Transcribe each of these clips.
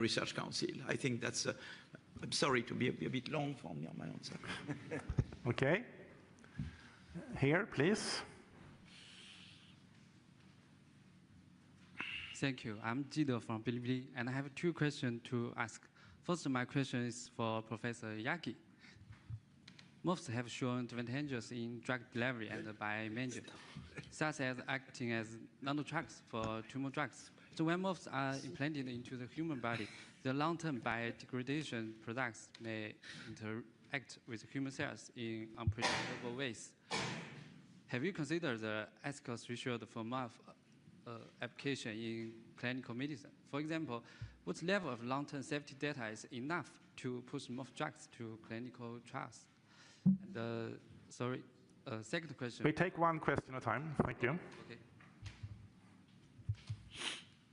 Research Council. I think that's, I'm sorry to be a bit long for me on my answer. Okay. Here, please. Thank you. I'm Jido from Philippe, and I have two questions to ask. First, my question is for Professor Yaghi. MOFs have shown advantages in drug delivery and biomanagement, such as acting as nanotrucks for tumor drugs. So when MOFs are implanted into the human body, the long-term biodegradation products may interact with human cells in unpredictable ways. Have you considered the ethical threshold for MOF application in clinical medicine? For example, what level of long-term safety data is enough to push MOF drugs to clinical trials? And, second question. We take one question at a time. Thank you. Okay.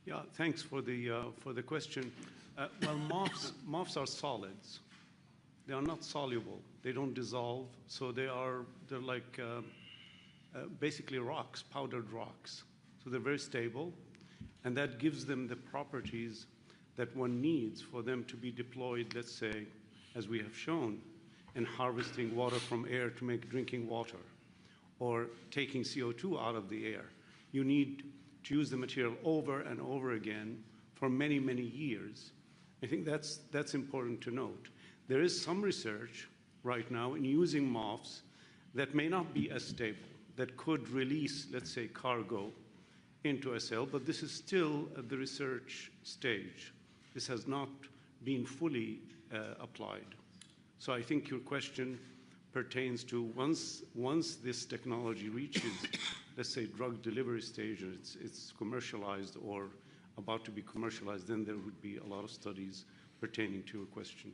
Yeah, thanks for the question. Well, MOFs are solids. They are not soluble. They don't dissolve. So they're like basically rocks, powdered rocks. So they're very stable, and that gives them the properties that one needs for them to be deployed, let's say, as we have shown, in harvesting water from air to make drinking water, or taking CO2 out of the air. You need to use the material over and over again for many, many years. I think that's important to note. There is some research right now in using MOFs that may not be as stable, that could release, let's say, cargo into a cell, but this is still at the research stage. This has not been fully applied. So I think your question pertains to once this technology reaches, let's say, drug delivery stage, and it's commercialized or about to be commercialized, then there would be a lot of studies pertaining to your question.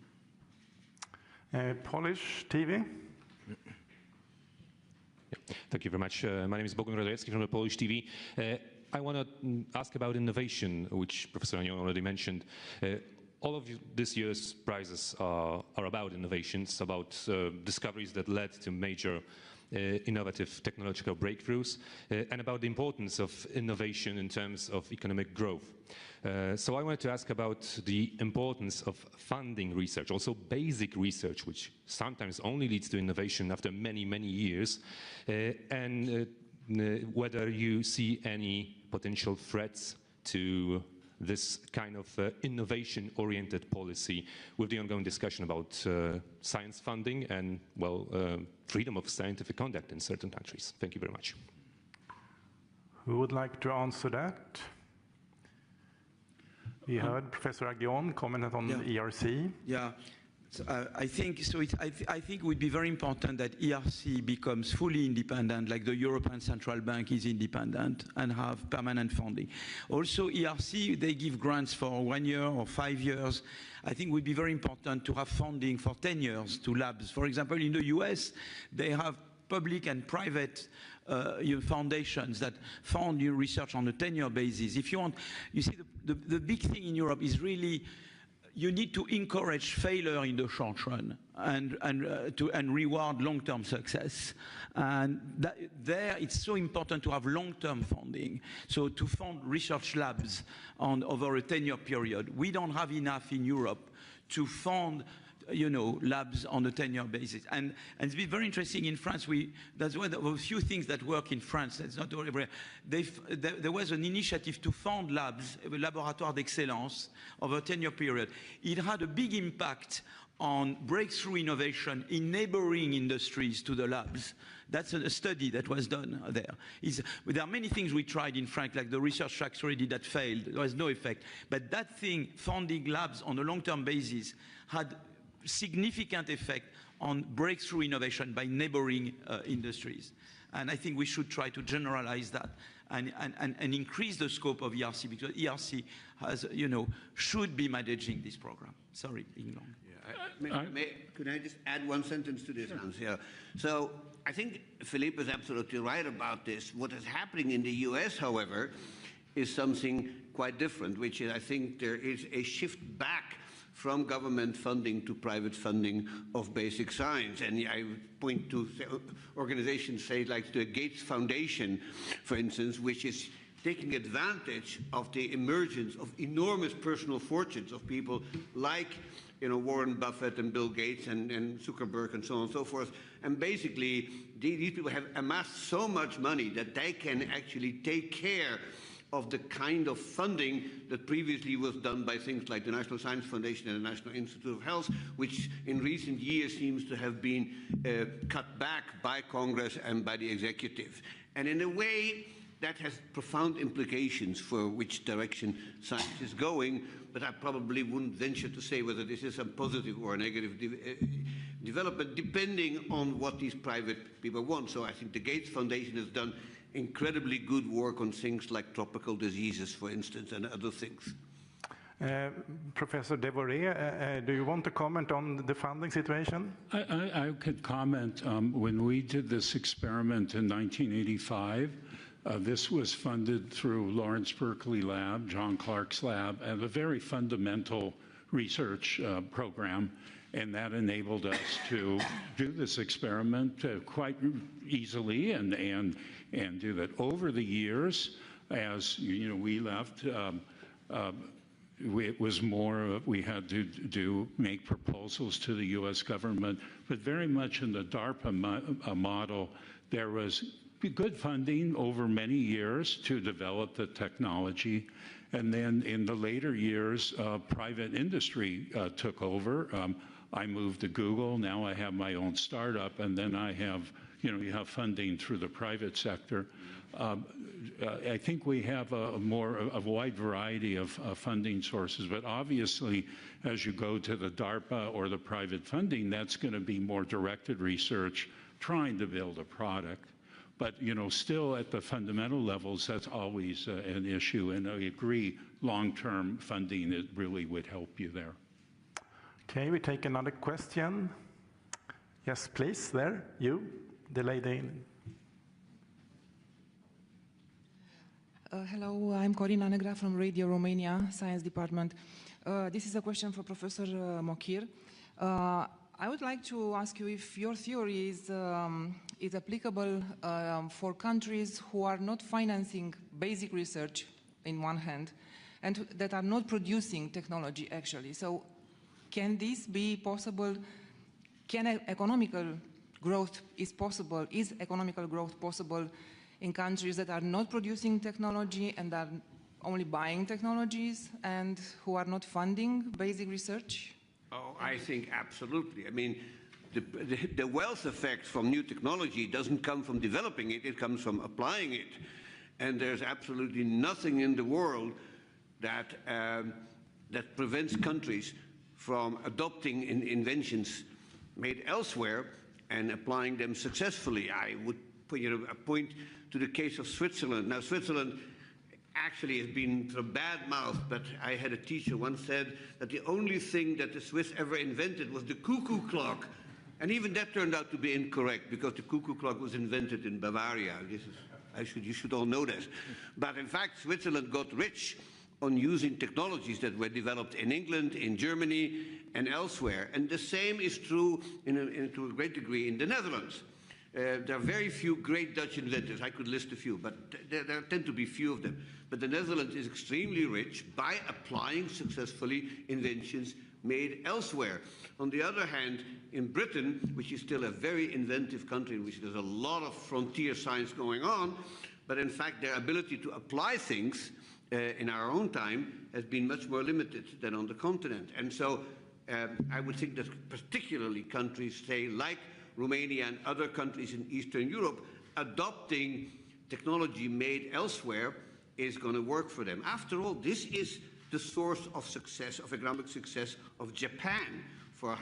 Polish TV. Thank you very much. My name is Bogun Radolecki from the Polish TV. I want to ask about innovation, which Professor Aghion already mentioned. All of this year's prizes are about innovations, about discoveries that led to major innovative technological breakthroughs, and about the importance of innovation in terms of economic growth. So I wanted to ask about the importance of funding research, also basic research, which sometimes only leads to innovation after many, many years, and whether you see any potential threats to this kind of innovation-oriented policy with the ongoing discussion about science funding and, well, freedom of scientific conduct in certain countries. Thank you very much. Who would like to answer that? We heard Professor Aghion comment on the ERC. Yeah. So, I think it would be very important that ERC becomes fully independent, like the European Central Bank is independent, and have permanent funding. Also, ERC, they give grants for 1 year or 5 years. I think it would be very important to have funding for 10 years to labs. For example, in the US, they have public and private foundations that fund your research on a 10-year basis. If you want, you see, the big thing in Europe is really you need to encourage failure in the short run and reward long-term success. And there it's so important to have long-term funding. So to fund research labs over a 10-year period. We don't have enough in Europe to fund labs on a 10-year basis. And it's been very interesting in France. That's one of a few things that work in France. That's not everywhere. There was an initiative to fund labs, laboratoire d'excellence, over a 10-year period. It had a big impact on breakthrough innovation in neighboring industries to the labs. That's a study that was done there. There are many things we tried in France, like the research tracks already that failed. There was no effect. But that thing, funding labs on a long-term basis, had significant effect on breakthrough innovation by neighboring industries. And I think we should try to generalize that and increase the scope of ERC, because ERC has, should be managing this program. Sorry, being long. Could I just add one sentence to this, Hans? Yeah. So I think Philippe is absolutely right about this. What is happening in the US, however, is something quite different, which is, I think there is a shift back from government funding to private funding of basic science. And I point to organizations, say, like the Gates Foundation, for instance, which is taking advantage of the emergence of enormous personal fortunes of people like Warren Buffett and Bill Gates and Zuckerberg and so on and so forth. And basically, these people have amassed so much money that they can actually take care of the kind of funding that previously was done by things like the National Science Foundation and the National Institute of Health, which in recent years seems to have been cut back by Congress and by the executive. And in a way, that has profound implications for which direction science is going, but I probably wouldn't venture to say whether this is a positive or a negative development, depending on what these private people want. So I think the Gates Foundation has done incredibly good work on things like tropical diseases, for instance, and other things. Professor Devoret, do you want to comment on the funding situation? I could comment. When we did this experiment in 1985, this was funded through Lawrence Berkeley Lab, John Clarke's lab, and a very fundamental research program. And that enabled us to do this experiment quite easily and do that. Over the years, as we left, it was more we had to make proposals to the U.S. government, but very much in the DARPA model, there was good funding over many years to develop the technology. And then in the later years, private industry took over. I moved to Google. Now I have my own startup, and then I have, you have funding through the private sector. I think we have a wide variety of funding sources, but obviously, as you go to the DARPA or the private funding, that's going to be more directed research, trying to build a product. But still at the fundamental levels, that's always an issue. And I agree, long-term funding, it really would help you there. Okay, we take another question. Yes, please, there, you, the lady. Hello, I'm Corina Negra from Radio Romania Science Department. This is a question for Professor Mokyr. I would like to ask you if your theory is applicable for countries who are not financing basic research in one hand and that are not producing technology actually. So can this be possible? Can economical growth is possible? Is economical growth possible in countries that are not producing technology and are only buying technologies and who are not funding basic research? Oh, I think absolutely. I mean, the wealth effect from new technology doesn't come from developing it, it comes from applying it. And there's absolutely nothing in the world that, that prevents countries from adopting inventions made elsewhere and applying them successfully. I would point to the case of Switzerland. Now, Switzerland actually has been sort of bad-mouthed, but I had a teacher once said that the only thing that the Swiss ever invented was the cuckoo clock. And even that turned out to be incorrect, because the cuckoo clock was invented in Bavaria. You should all know this. But in fact, Switzerland got rich on using technologies that were developed in England, in Germany, and elsewhere. And the same is true to a great degree in the Netherlands. There are very few great Dutch inventors. I could list a few, but there tend to be few of them. But the Netherlands is extremely rich by applying successfully inventions made elsewhere. On the other hand, in Britain, which is still a very inventive country in which there's a lot of frontier science going on, but in fact their ability to apply things in our own time has been much more limited than on the continent. And so I would think that particularly countries, say, like Romania and other countries in Eastern Europe, adopting technology made elsewhere is going to work for them. After all, this is the source of success, of economic success of Japan for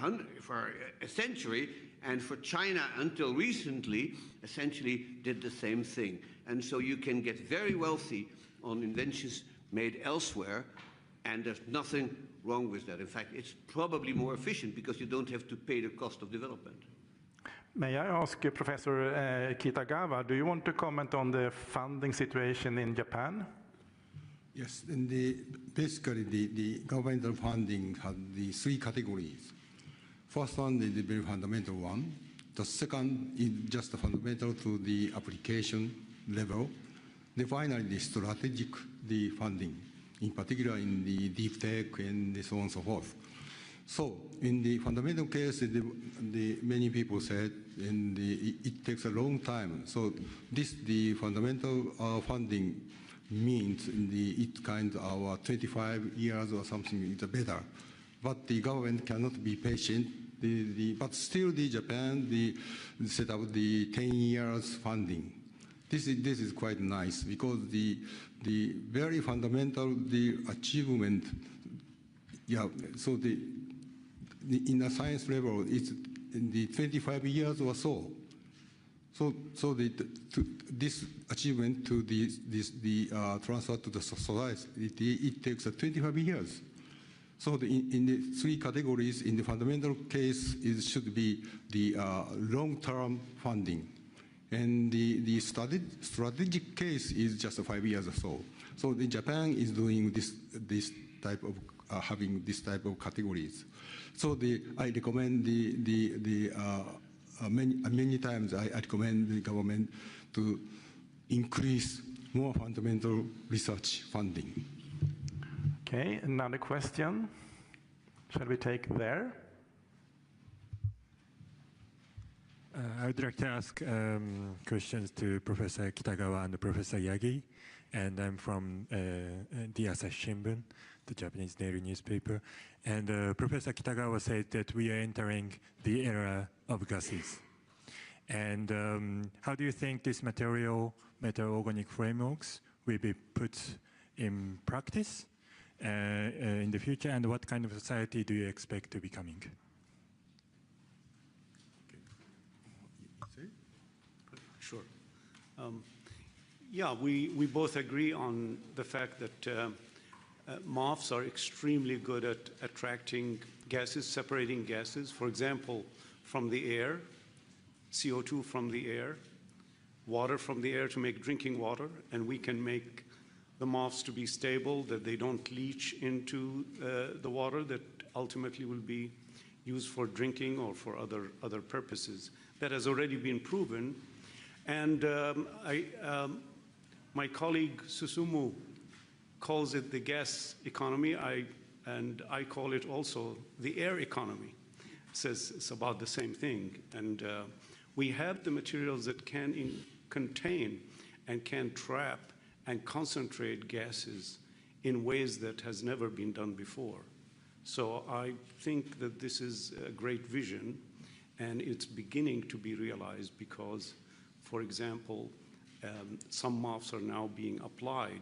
a century, and for China until recently essentially did the same thing. And so you can get very wealthy on inventions made elsewhere, and there's nothing wrong with that. In fact, it's probably more efficient because you don't have to pay the cost of development. May I ask Professor Kitagawa, do you want to comment on the funding situation in Japan? Yes, and basically the governmental funding has the three categories. First one is the very fundamental one. The second is just fundamental to the application level. Then finally, the strategic the funding, in particular in the deep tech and so on and so forth. So in the fundamental case, many people said it takes a long time. So the fundamental funding means it kind of 25 years or something is better. But the government cannot be patient. But still Japan set up the 10 years funding. This is quite nice because the very fundamental achievement, yeah, so in the science level, it's in the 25 years or so. So this achievement to the transfer to the society, it takes 25 years. So in the three categories, in the fundamental case, it should be the long-term funding. And the strategic case is just 5 years or so. So Japan is doing this type of having this type of categories. So I recommend many times I recommend the government to increase more fundamental research funding. Okay, another question. Shall we take there? I would like to ask questions to Professor Kitagawa and Professor Yaghi, and I'm from the Asahi Shimbun, the Japanese daily newspaper. And Professor Kitagawa said that we are entering the era of gases. And how do you think this meta-organic frameworks will be put in practice in the future, and what kind of society do you expect to be coming? Sure. Yeah, we both agree on the fact that MOFs are extremely good at attracting gases, separating gases, for example, from the air, CO2 from the air, water from the air to make drinking water, and we can make the MOFs to be stable, that they don't leach into the water that ultimately will be used for drinking or for other purposes. That has already been proven. And my colleague Susumu calls it the gas economy, and I call it also the air economy. Says it's about the same thing. And we have the materials that can contain and can trap and concentrate gases in ways that has never been done before. So I think that this is a great vision, and it's beginning to be realized because, for example, some MOFs are now being applied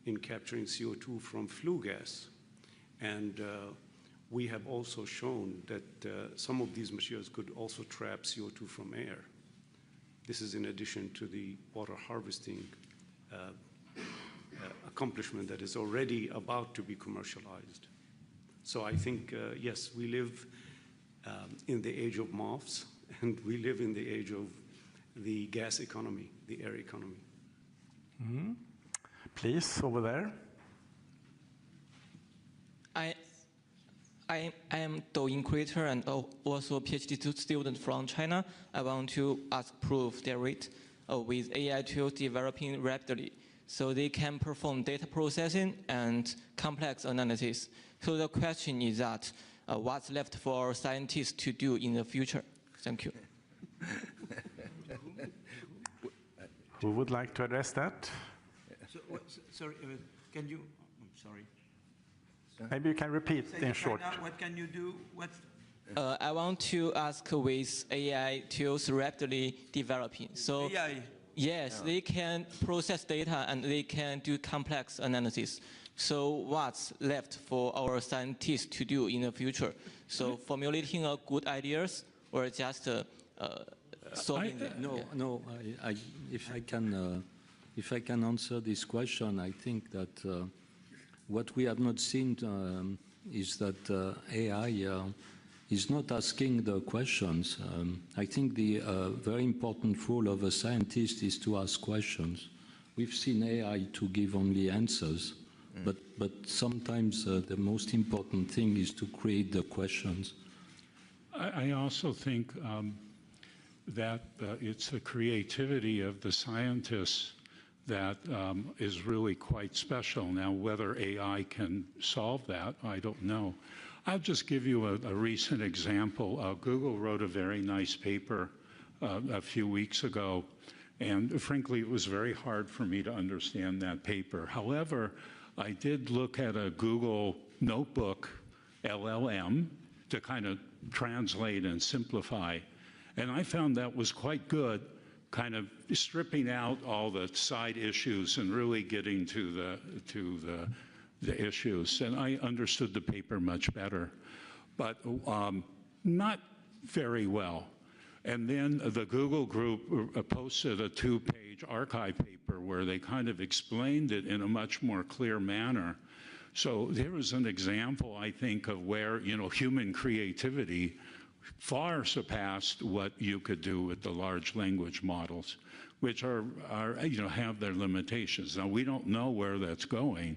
in capturing CO2 from flue gas. And we have also shown that some of these materials could also trap CO2 from air. This is in addition to the water harvesting accomplishment that is already about to be commercialized. So I think, yes, we live in the age of MOFs, and we live in the age of the gas economy, the air economy. Mm-hmm. Please, over there. I am Douyin creator and also a PhD student from China. I want to ask proof Devoret with AI tools developing rapidly, so they can perform data processing and complex analysis. So the question is that what's left for scientists to do in the future? Thank you. Who would like to address that? Sorry, can you? I'm sorry. Maybe you can repeat in short. What can you do? I want to ask with AI tools rapidly developing. So AI. Yes, they can process data and they can do complex analysis. So what's left for our scientists to do in the future? So formulating good ideas or just solving them? No. If I can answer this question, I think that what we have not seen is that AI is not asking the questions. I think the very important role of a scientist is to ask questions. We've seen AI to give only answers, but sometimes the most important thing is to create the questions. I also think that it's the creativity of the scientists that is really quite special. Now, whether AI can solve that, I don't know. I'll just give you a recent example. Google wrote a very nice paper a few weeks ago, and frankly, it was very hard for me to understand that paper. However, I did look at a Google notebook LLM to kind of translate and simplify, and I found that was quite good, kind of stripping out all the side issues and really getting to the issues. And I understood the paper much better, but not very well. And then the Google group posted a 2-page archive paper where they kind of explained it in a much more clear manner. So there was an example, I think, of where, you know, human creativity far surpassed what you could do with the large language models, which are you know, have their limitations. Now, we don't know where that's going,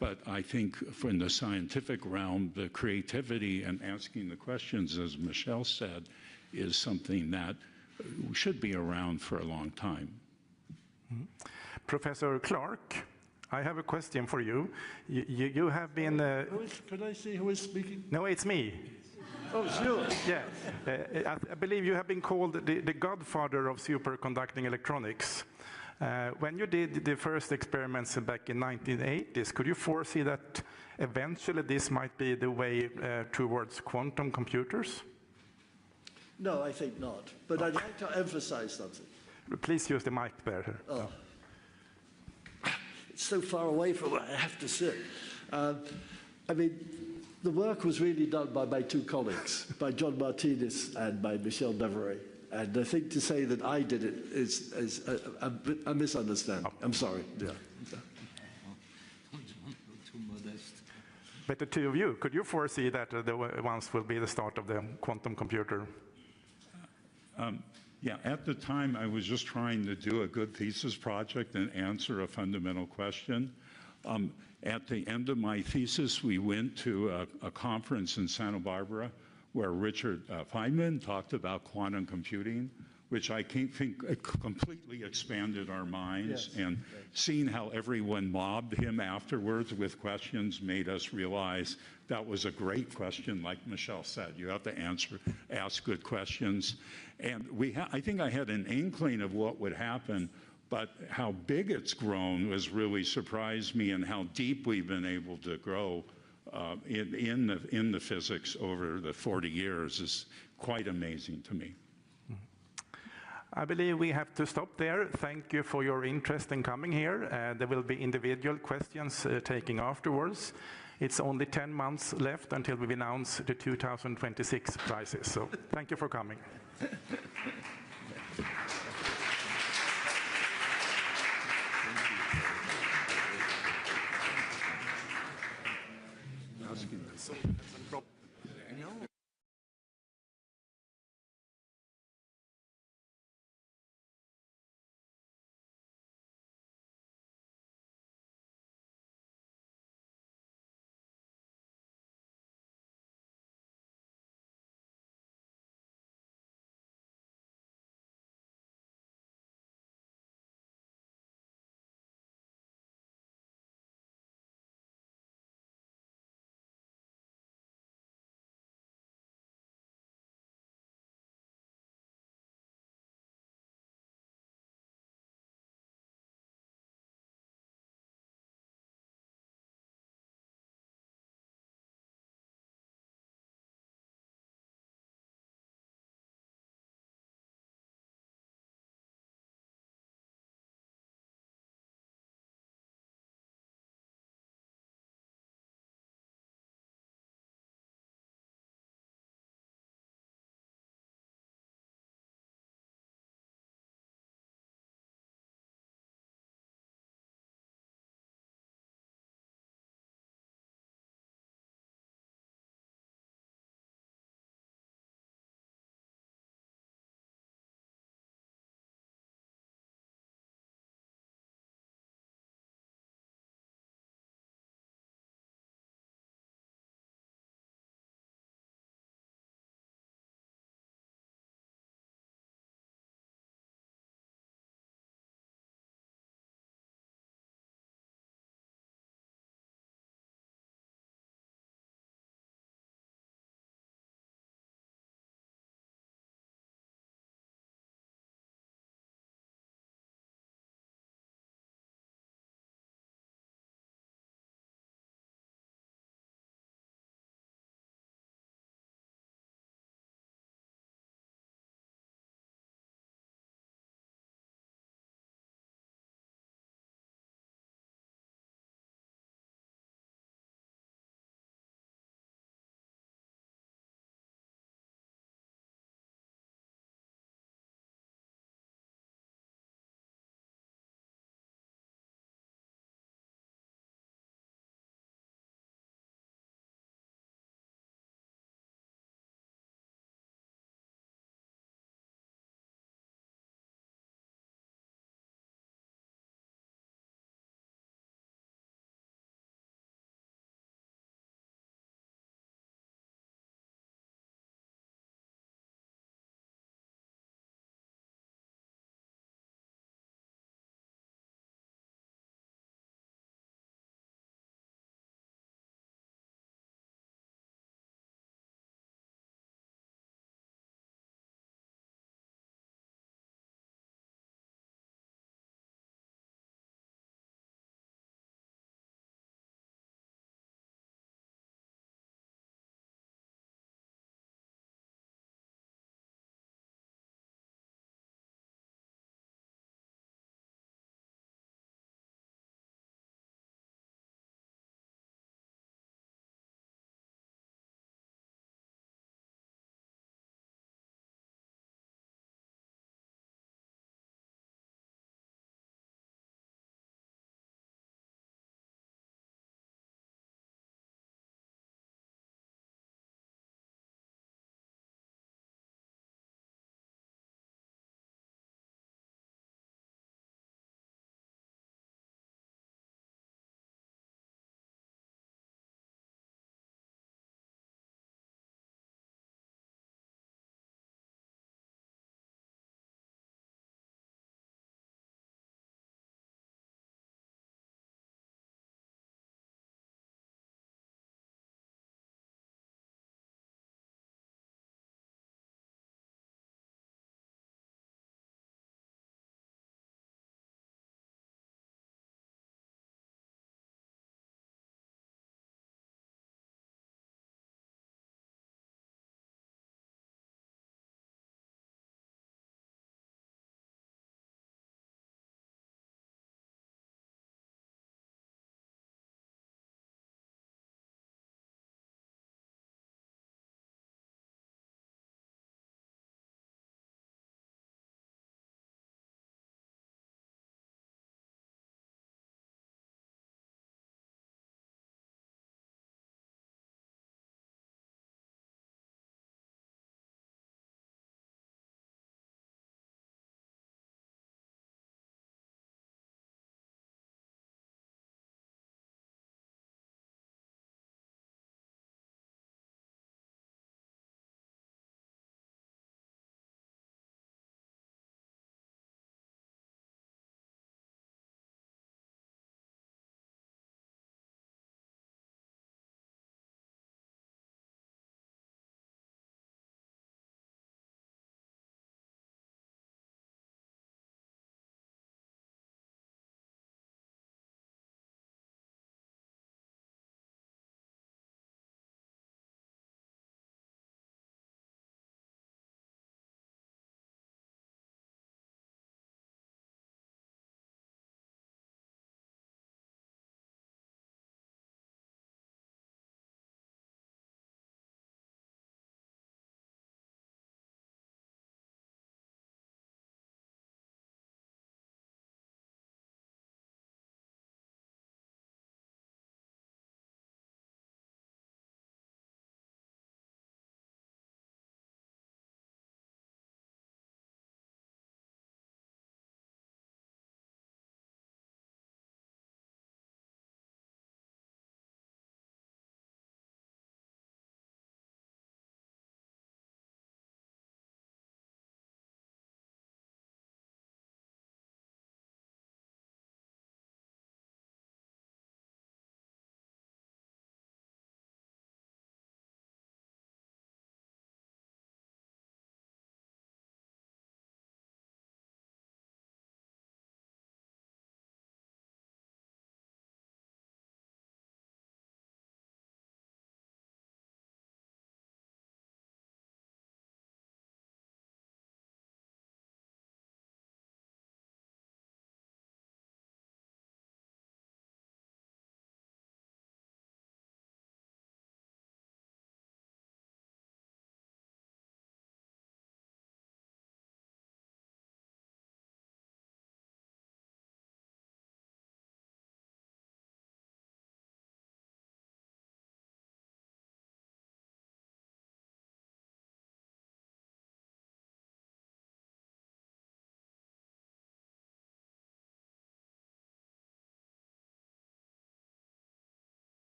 but I think in the scientific realm, the creativity and asking the questions, as Michel said, is something that should be around for a long time. Professor Clarke, I have a question for you. You have been... Could I see who is speaking? No, it's me. Oh, sure. Yeah, I believe you have been called the godfather of superconducting electronics. When you did the first experiments back in 1980s, could you foresee that eventually this might be the way towards quantum computers? No, I think not. But I'd like to emphasize something. Please use the mic there. Oh. It's so far away from where I have to sit. I mean, the work was really done by my two colleagues, by John Martinis and by Michel Devoret. And I think to say that I did it is a misunderstanding. I'm sorry. Yeah. Too modest. But the two of you, could you foresee that the ones will be the start of the quantum computer? Yeah, at the time, I was just trying to do a good thesis project and answer a fundamental question. At the end of my thesis, we went to a conference in Santa Barbara where Richard Feynman talked about quantum computing, which I think completely expanded our minds. Yes. And seeing how everyone mobbed him afterwards with questions made us realize that was a great question, like Michel said. You have to ask good questions. And I think I had an inkling of what would happen, but how big it's grown has really surprised me, and how deep we've been able to grow in the physics over the 40 years is quite amazing to me. I believe we have to stop there. Thank you for your interest in coming here. There will be individual questions taken afterwards. It's only 10 months left until we announce the 2026 prizes. So thank you for coming.